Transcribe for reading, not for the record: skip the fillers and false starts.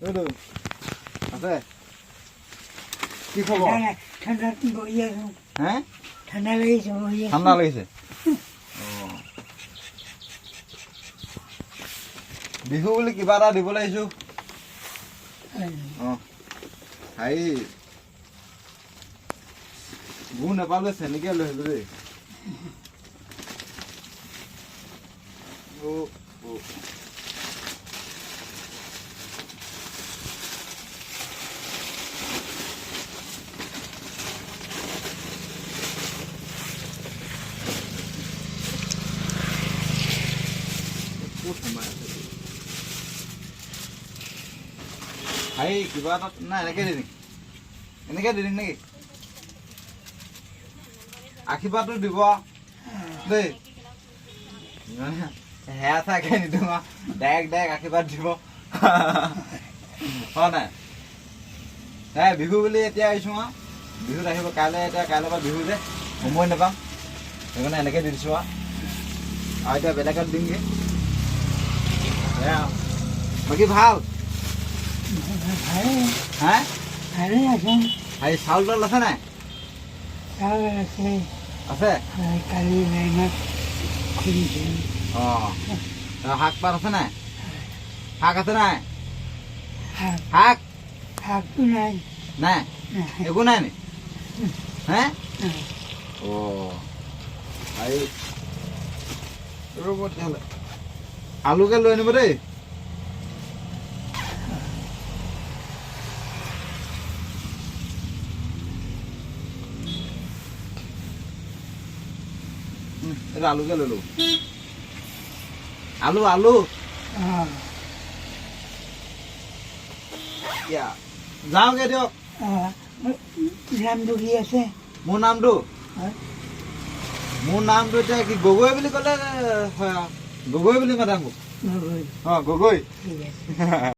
আছে কি খবৰ ঠাণ্ডাত বহি আছো হে ঠাণ্ডা লাগিছে বহি আছো ঠাণ্ডা লাগিছে বিহু বুলি কিবা এটা দিব লাগিছো হাই গু নাপালে চেনিকে লৈ আহিলো দেই হাই কিবা এটা নাই এনেকে দি নেকি এনেকে দি দিম নেকি আশীৰ্বাদটো দিব দেই হেয়া চাকে নিদিওঁ ডাইৰেক্ট আশীৰ্বাদ দিব হয় নাই বিহু বুলি এতিয়া আহিছো বিহুত আহিব কাইলৈ পৰা বিহু যে সময় নাপাম সেইকাৰণে এনেকে দি দিছো আৰু এতিয়া বেলেগত দিমগে বাকী ভাল হা হেৰি চাউল তাউল আছে নাই আছে কালি লাইনত খুলিছে শাক পাত আছে নাই শাক আছে নাই শাক শাকটো নাই নাই একো নাই নি হে ৰ'ব তেতিয়াহ'লে আলুকে লৈ আনিব দেই এটা আলুকে লৈ লওঁ আলু যাওঁগে দিয়ক নামটো কি আছে মোৰ নামটো এতিয়া কি গগৈ বুলি ক'লে গগৈ বুলি মাতে মোক গগৈ ঠিক আছে